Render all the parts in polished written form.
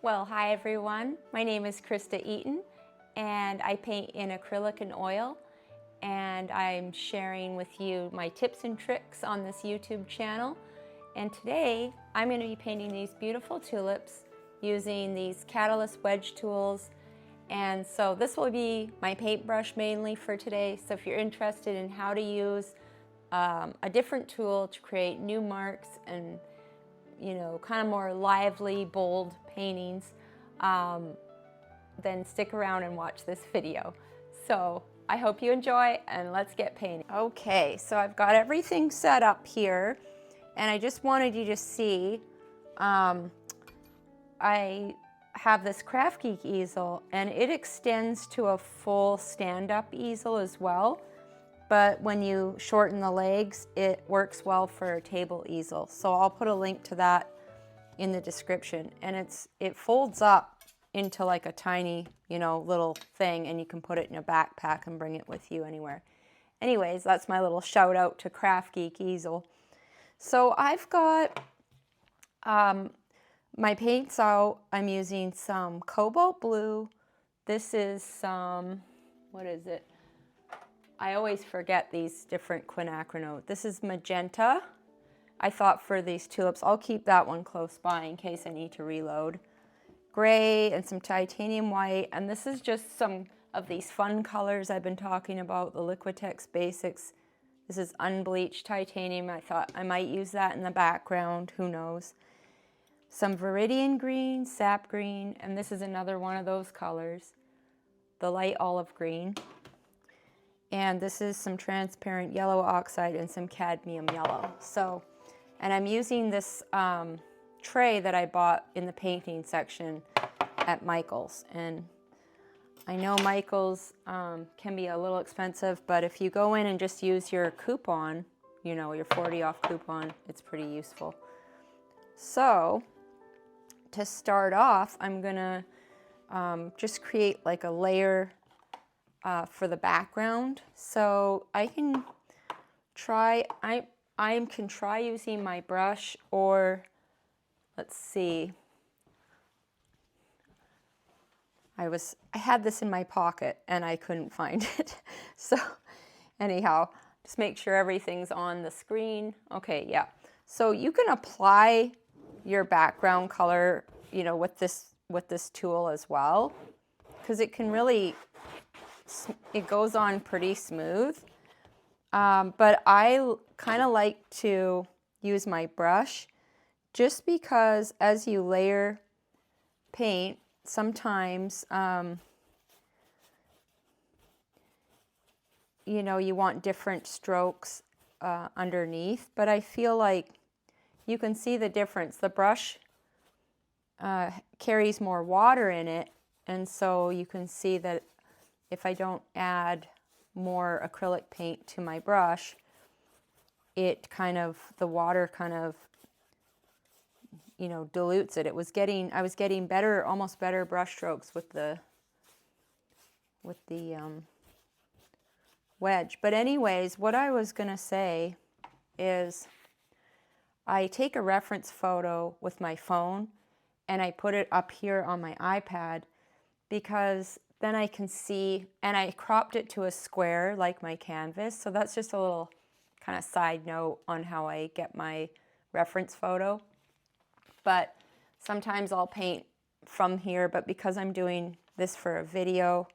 Well, hi everyone. My name is Krista Eaton and I paint in acrylic and oil, and I'm sharing with you my tips and tricks on this YouTube channel. And today I'm going to be painting these beautiful tulips using these catalyst wedge tools. And so this will be my paintbrush mainly for today. So if you're interested in how to use a different tool to create new marks and kind of more lively, bold paintings, then stick around and watch this video. So I hope you enjoy, and let's get painting. Okay, so I've got everything set up here, and I just wanted you to see, I have this Kraftgeek easel, and it extends to a full stand-up easel as well. But when you shorten the legs, it works well for a table easel. So I'll put a link to that in the description. And it folds up into like a tiny, little thing, and you can put it in a backpack and bring it with you anywhere. Anyways, that's my little shout out to Kraftgeek easel. So I've got my paints out. I'm using some cobalt blue. This is some, what is it? I always forget these different quinacridone. This is magenta. I thought for these tulips, I'll keep that one close by in case I need to reload. Gray and some titanium white, and this is just some of these fun colors I've been talking about, the Liquitex Basics. This is unbleached titanium. I thought I might use that in the background, who knows. Some Viridian green, sap green, and this is another one of those colors, the light olive green. And this is some transparent yellow oxide and some cadmium yellow. So, and I'm using this tray that I bought in the painting section at Michael's. And I know Michael's can be a little expensive, but if you go in and just use your coupon, your 40 off coupon, it's pretty useful. So, to start off, I'm gonna just create like a layer for the background. So I can try, I can try using my brush, or let's see. I had this in my pocket and I couldn't find it. So anyhow, just make sure everything's on the screen. Okay, yeah. So you can apply your background color, with this tool as well, because it can really, it goes on pretty smooth, but I kind of like to use my brush just because as you layer paint, sometimes you want different strokes underneath, but I feel like you can see the difference. The brush carries more water in it, and so you can see that if I don't add more acrylic paint to my brush, the water kind of, dilutes it. I was getting better, almost better brush strokes with the wedge. But anyways, what I was gonna say is I take a reference photo with my phone and I put it up here on my iPad, because then I can see, and I cropped it to a square like my canvas. So that's just a little kind of side note on how I get my reference photo. But sometimes I'll paint from here, but because I'm doing this for a video,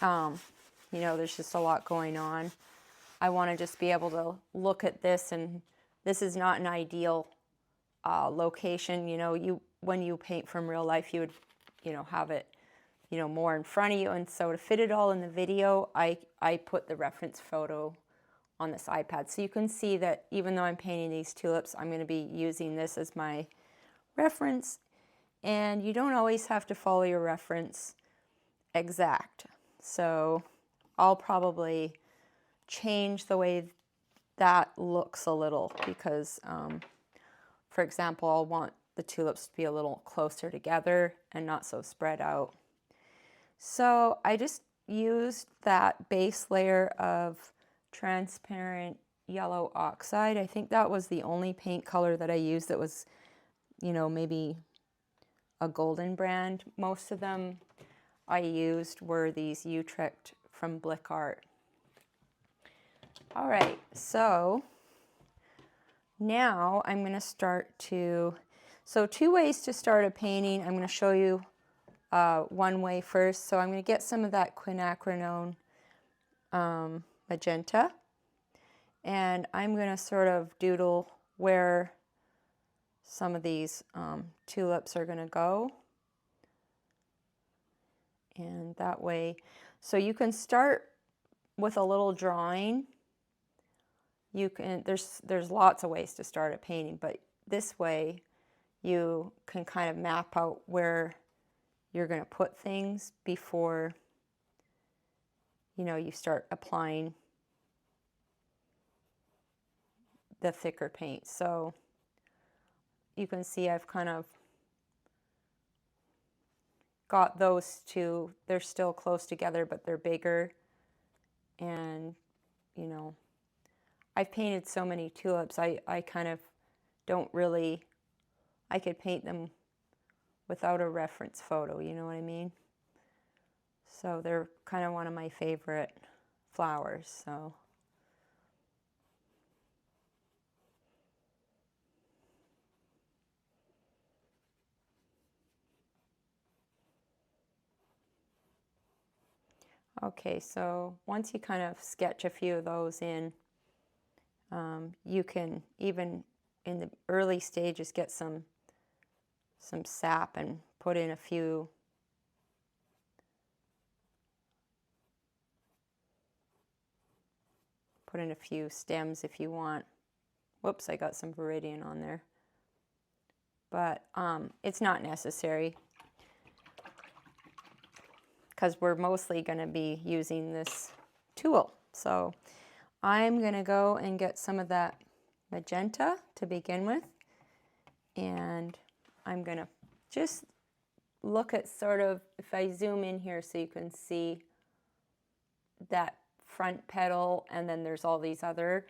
there's just a lot going on. I want to just be able to look at this, and this is not an ideal location. When you paint from real life, you would, have it more in front of you. And so to fit it all in the video, I put the reference photo on this iPad. So you can see that even though I'm painting these tulips, I'm going to be using this as my reference. And you don't always have to follow your reference exact. So I'll probably change the way that looks a little, because, for example, I'll want the tulips to be a little closer together and not so spread out. So I just used that base layer of transparent yellow oxide. I think that was the only paint color that I used that was, maybe a golden brand. Most of them I used were these Utrecht from Blick Art. All right, so now I'm going to start to, so two ways to start a painting. I'm going to show you one way first. So I'm going to get some of that quinacridone magenta, and I'm going to sort of doodle where some of these tulips are going to go. And that way, so you can start with a little drawing. You can, there's lots of ways to start a painting, but this way you can kind of map out where you're going to put things before, you know, you start applying the thicker paint. So you can see I've kind of got those two. They're still close together, but they're bigger. And, you know, I've painted so many tulips, I kind of don't really, I could paint them without a reference photo, you know what I mean? So they're kind of one of my favorite flowers, so. Okay, so once you kind of sketch a few of those in, you can even in the early stages get some sap and put in a few stems if you want. Whoops, I got some Viridian on there. But it's not necessary because we're mostly going to be using this tool. So I'm going to go and get some of that magenta to begin with. And I'm going to just look at sort of, if I zoom in here so you can see that front petal, and then there's all these other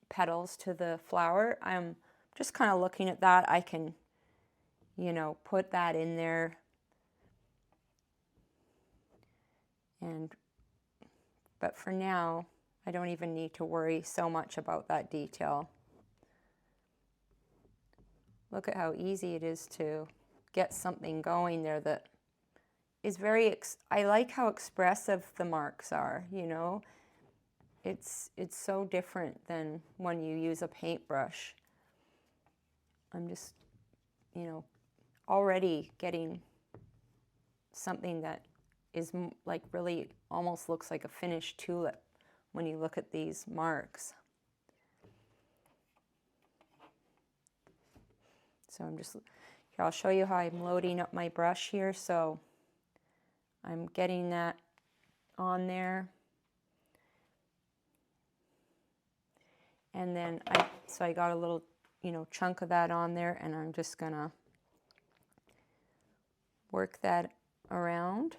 petals to the flower. I'm just kind of looking at that. I can, you know, put that in there. But for now, I don't even need to worry so much about that detail. Look at how easy it is to get something going there that is very, I like how expressive the marks are, you know. It's so different than when you use a paintbrush. I'm just, you know, already getting something that is like really almost looks like a finished tulip when you look at these marks. So I'm just, here I'll show you how I'm loading up my brush here. So I'm getting that on there. And then so I got a little, you know, chunk of that on there, and I'm just gonna work that around.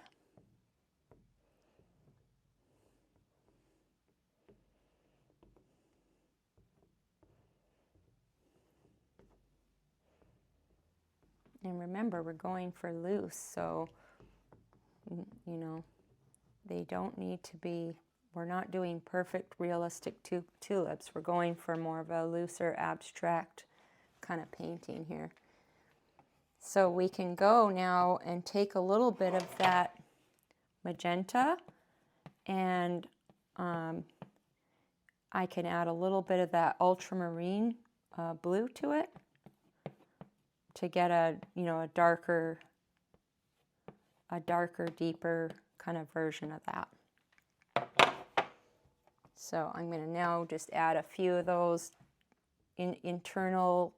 And remember, we're going for loose, so, you know, they don't need to be, we're not doing perfect realistic tulips. We're going for more of a looser abstract kind of painting here. So we can go now and take a little bit of that magenta, and I can add a little bit of that ultramarine blue to it to get a, you know, a darker, deeper kind of version of that. So I'm going to now just add a few of those internal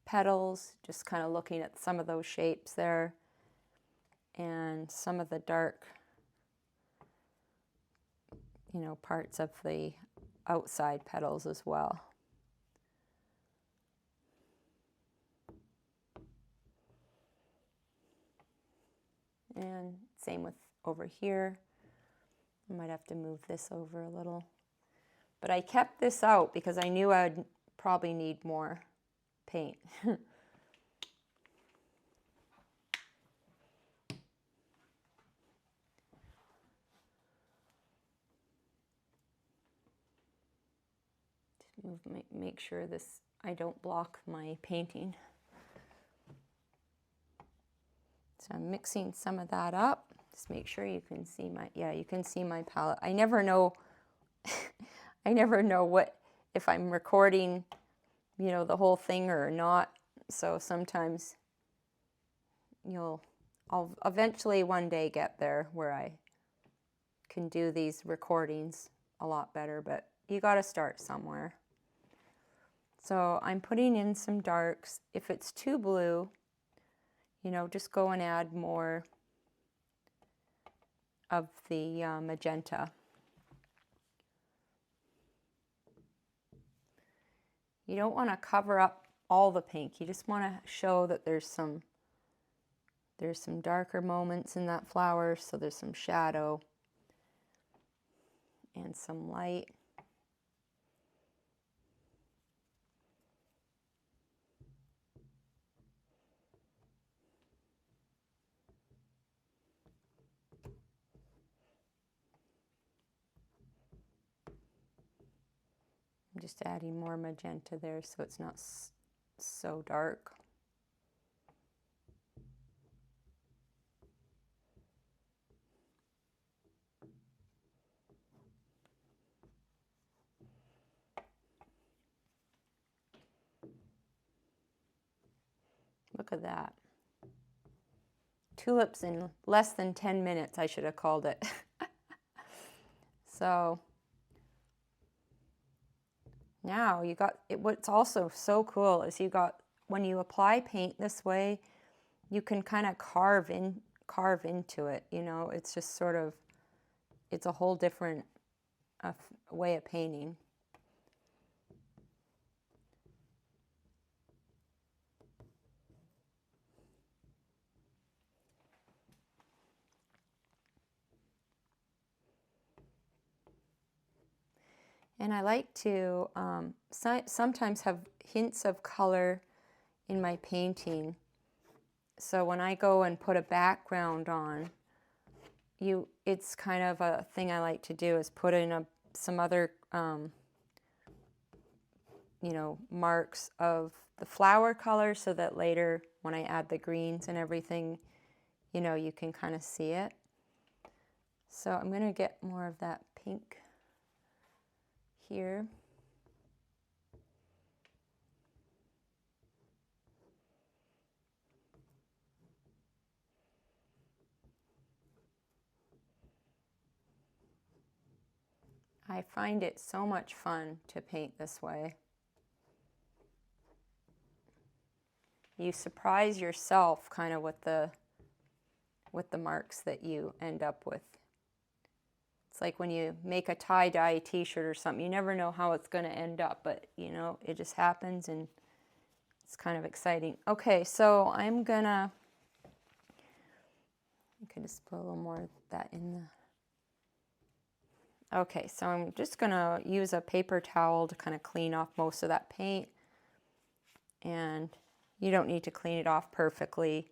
petals, just kind of looking at some of those shapes there, and some of the dark, you know, parts of the outside petals as well. And same with over here. I might have to move this over a little. But I kept this out because I knew I'd probably need more paint. Make sure this, I don't block my painting. So I'm mixing some of that up. Just make sure you can see my, yeah, you can see my palette. I never know, I never know what, if I'm recording, you know, the whole thing or not. So sometimes I'll eventually one day get there where I can do these recordings a lot better, but you got to start somewhere. So I'm putting in some darks. If it's too blue, you know, just go and add more of the magenta. You don't want to cover up all the pink. You just want to show that there's some darker moments in that flower, so there's some shadow and some light. I'm just adding more magenta there so it's not so dark. Look at that. Tulips in less than 10 minutes, I should have called it. So now you got it. What's also so cool is you got, when you apply paint this way, you can kind of carve into it. You know, it's just sort of, it's a whole different way of painting. And I like to sometimes have hints of color in my painting. So when I go and put a background on, it's kind of a thing I like to do is put in some other, you know, marks of the flower color so that later when I add the greens and everything, you know, you can kind of see it. So I'm going to get more of that pink here. I find it so much fun to paint this way. You surprise yourself kind of with the marks that you end up with. It's like when you make a tie-dye t-shirt or something, you never know how it's going to end up, but you know, it just happens and it's kind of exciting. Okay, so I can just put a little more of that in the... Okay, so I'm just going to use a paper towel to kind of clean off most of that paint. And you don't need to clean it off perfectly.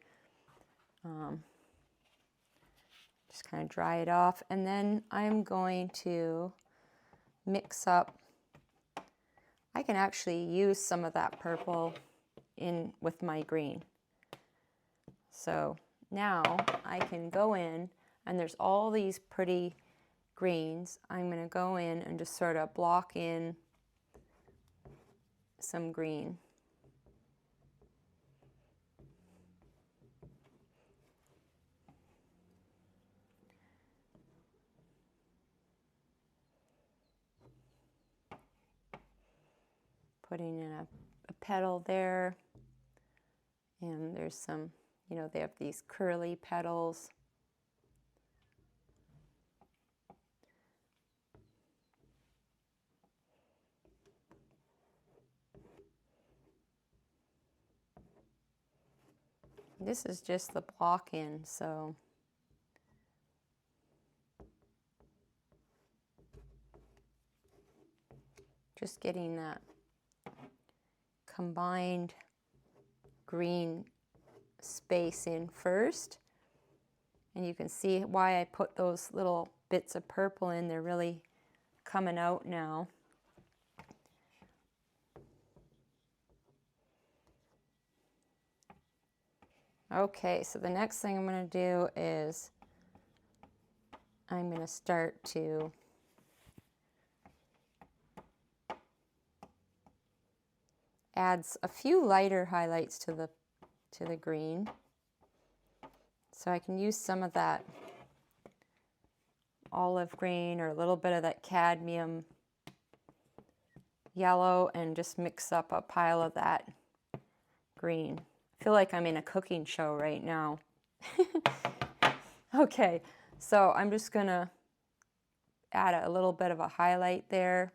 Just kind of dry it off. And then I'm going to mix up. I can actually use some of that purple in with my green. So now I can go in, and there's all these pretty greens. I'm going to go in and just sort of block in some green. Putting in a petal there, and there's some, you know, they have these curly petals. This is just the block in, so just getting that combined green space in first. And you can see why I put those little bits of purple in. They're really coming out now. Okay, so the next thing I'm going to do is I'm going to start to add a few lighter highlights to the green. So I can use some of that olive green or a little bit of that cadmium yellow and just mix up a pile of that green. I feel like I'm in a cooking show right now. Okay, so I'm just gonna add a little bit of a highlight there.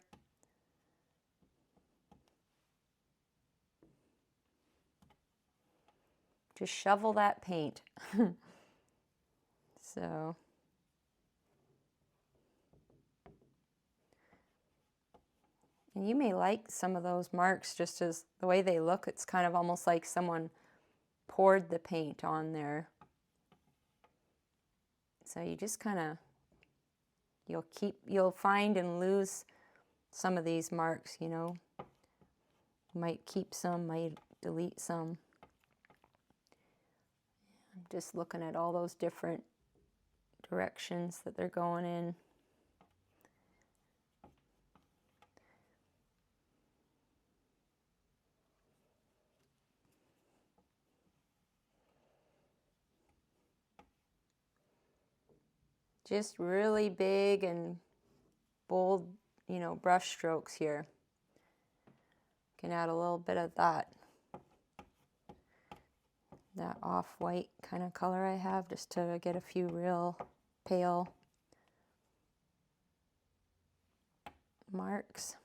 Just shovel that paint. So and you may like some of those marks just as the way they look. It's kind of almost like someone poured the paint on there. So you just kind of, you'll find and lose some of these marks, you know. You might keep some, might delete some. I'm just looking at all those different directions that they're going in. Just really big and bold, you know, brush strokes here. Can add a little bit of that off-white kind of color I have, just to get a few real pale marks.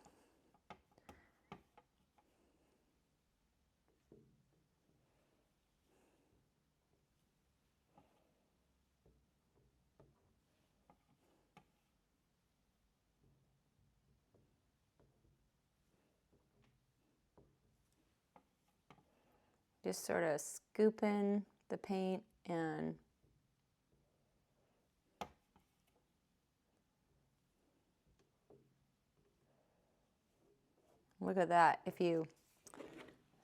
Just sort of scooping the paint and look at that. I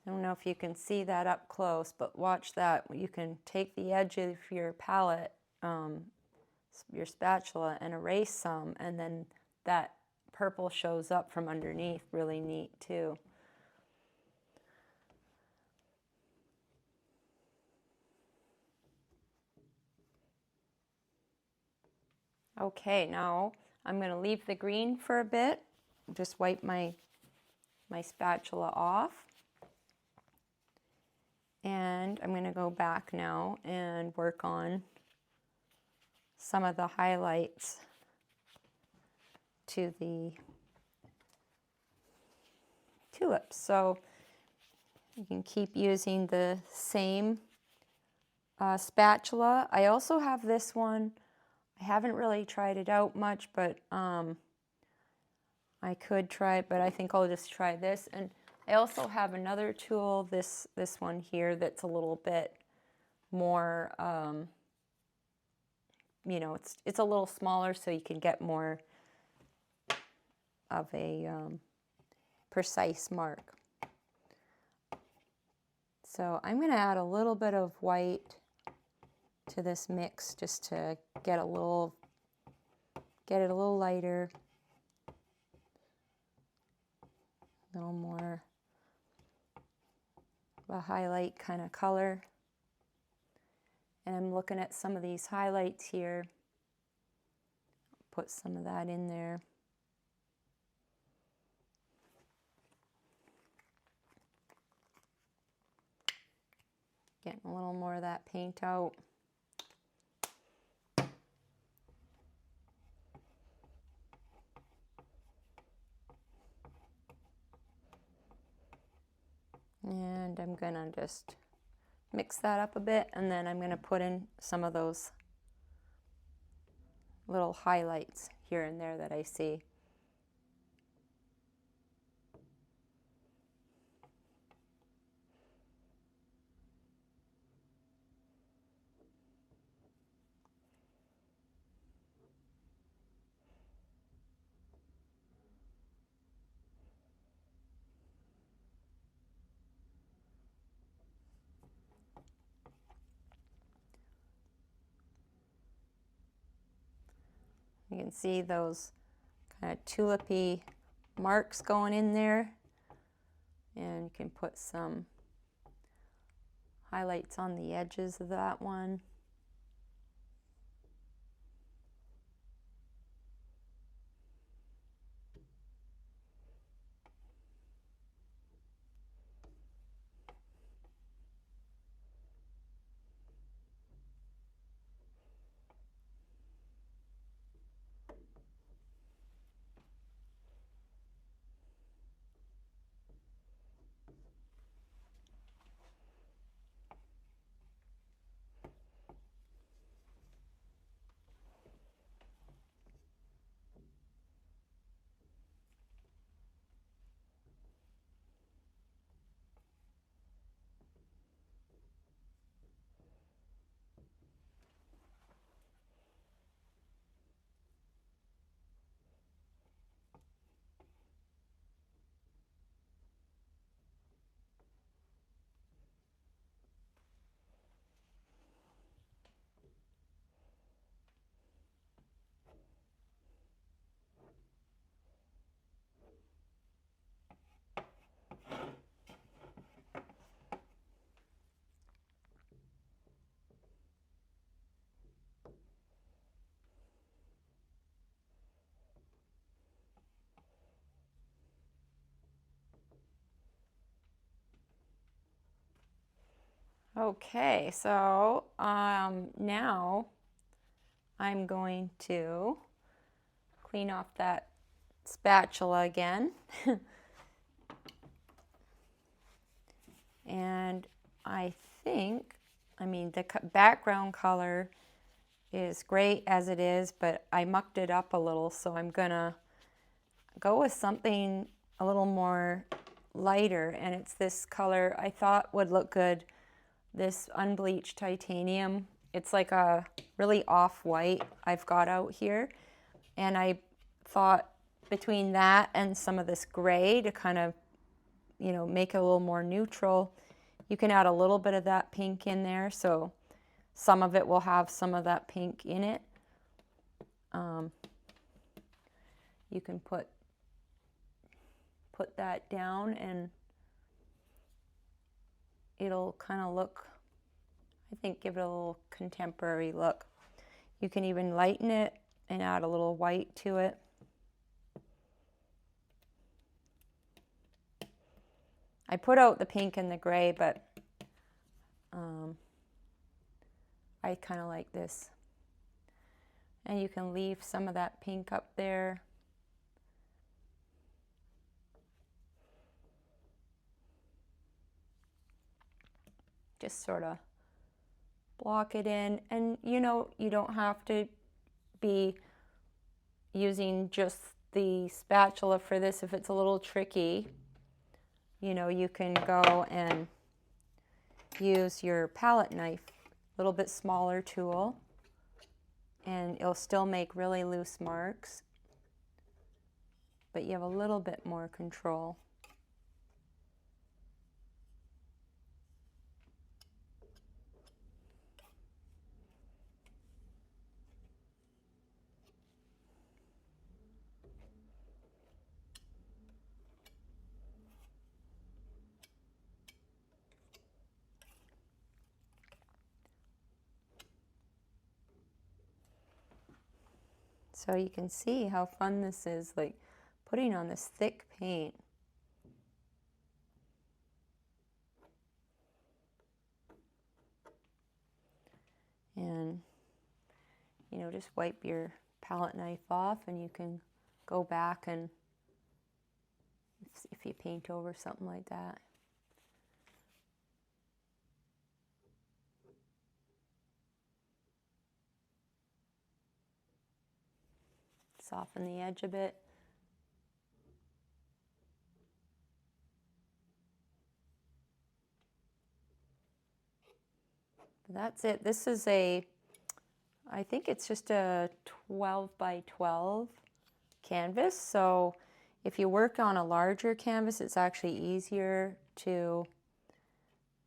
don't know if you can see that up close, but watch that. You can take the edge of your palette, your spatula, and erase some, and then that purple shows up from underneath. Really neat too. Okay, now I'm going to leave the green for a bit. Just wipe my spatula off. And I'm going to go back now and work on some of the highlights to the tulips. So you can keep using the same spatula. I also have this one. I haven't really tried it out much, but I could try it, but I think I'll just try this. And I also have another tool, this one here, that's a little bit more, you know, it's a little smaller, so you can get more of a precise mark. So I'm going to add a little bit of white to this mix just to get it a little lighter, a little more of a highlight kind of color. And I'm looking at some of these highlights here. Put some of that in there. Getting a little more of that paint out. And I'm gonna just mix that up a bit, and then I'm gonna put in some of those little highlights here and there that I see. You can see those kind of tulipy marks going in there. And you can put some highlights on the edges of that one. Okay, so now I'm going to clean off that spatula again. And I think, I mean, the background color is great as it is, but I mucked it up a little, so I'm gonna go with something a little more lighter, and it's this color I thought would look good. This unbleached titanium. It's like a really off-white I've got out here. And I thought between that and some of this gray to kind of, you know, make it a little more neutral. You can add a little bit of that pink in there, so some of it will have some of that pink in it. You can put that down and it'll kind of look, I think, give it a little contemporary look. You can even lighten it and add a little white to it. I put out the pink and the gray, but I kind of like this. And you can leave some of that pink up there. Just sort of block it in. And you know, you don't have to be using just the spatula for this if it's a little tricky. You know, you can go and use your palette knife, a little bit smaller tool, and it'll still make really loose marks, but you have a little bit more control. So you can see how fun this is, like putting on this thick paint. And, you know, just wipe your palette knife off and you can go back and if you paint over something like that. Soften the edge a bit. That's it. This is I think it's just a 12 by 12 canvas. So if you work on a larger canvas, it's actually easier to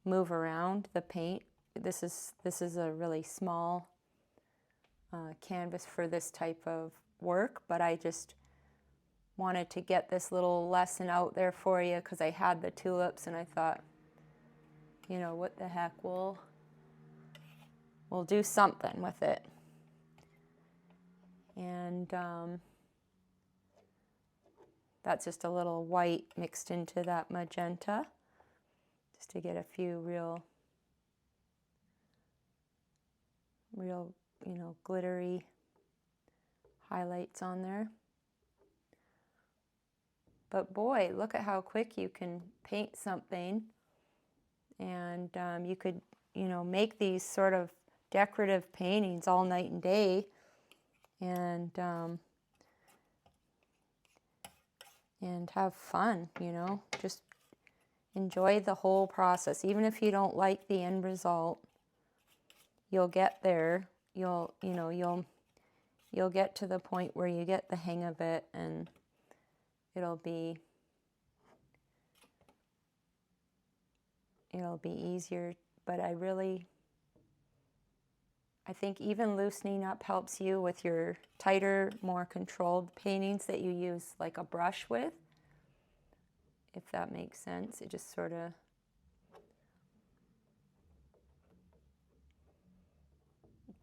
move around the paint. This is a really small canvas for this type of work, but I just wanted to get this little lesson out there for you because I had the tulips and I thought, you know, what the heck, we'll do something with it. And that's just a little white mixed into that magenta, just to get a few real, you know, glittery highlights on there. But boy, look at how quick you can paint something. And you could, you know, make these sort of decorative paintings all night and day. And have fun, you know, just enjoy the whole process. Even if you don't like the end result, you'll get there. You'll get to the point where you get the hang of it, and it'll be easier. But I think even loosening up helps you with your tighter, more controlled paintings that you use like a brush with, if that makes sense. It just sort of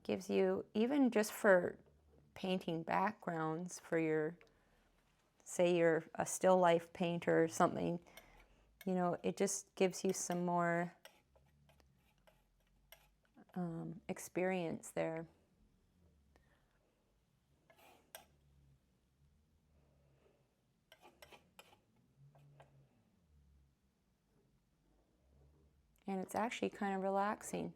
gives you, even just for painting backgrounds for your, say you're a still life painter or something, you know, it just gives you some more experience there. And it's actually kind of relaxing.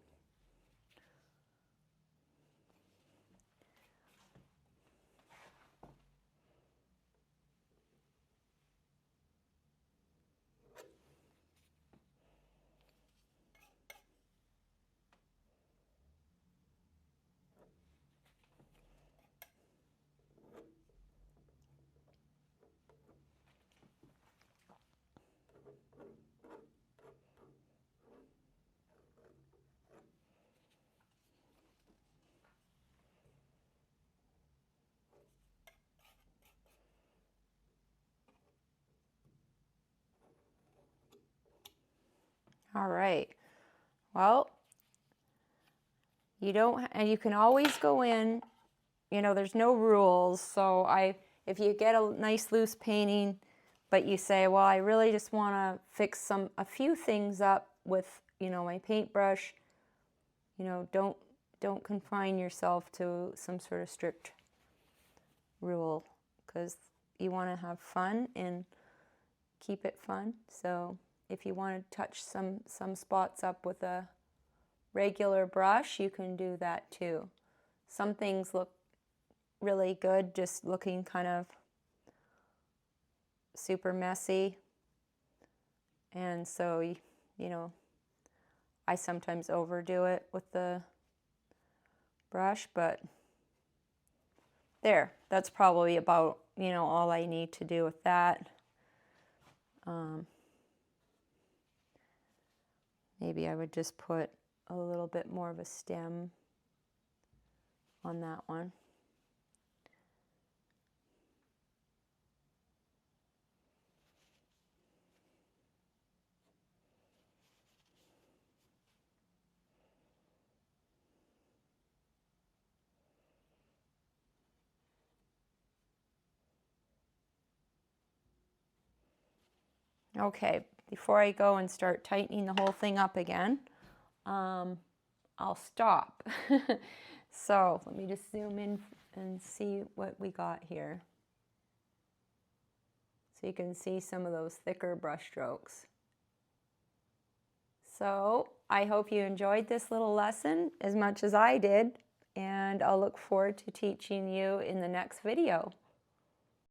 All right, well, you can always go in, you know, there's no rules. So if you get a nice loose painting, but you say, well, I really just want to fix a few things up with, you know, my paintbrush, you know, don't confine yourself to some sort of strict rule, because you want to have fun and keep it fun. So if you want to touch some spots up with a regular brush, you can do that too. Some things look really good just looking kind of super messy, and so, you know, I sometimes overdo it with the brush, but that's probably about, you know, all I need to do with that. Maybe I would just put a little bit more of a stem on that one. Okay, before I go and start tightening the whole thing up again, I'll stop. So let me just zoom in and see what we got here. So you can see some of those thicker brush strokes. So I hope you enjoyed this little lesson as much as I did, and I'll look forward to teaching you in the next video.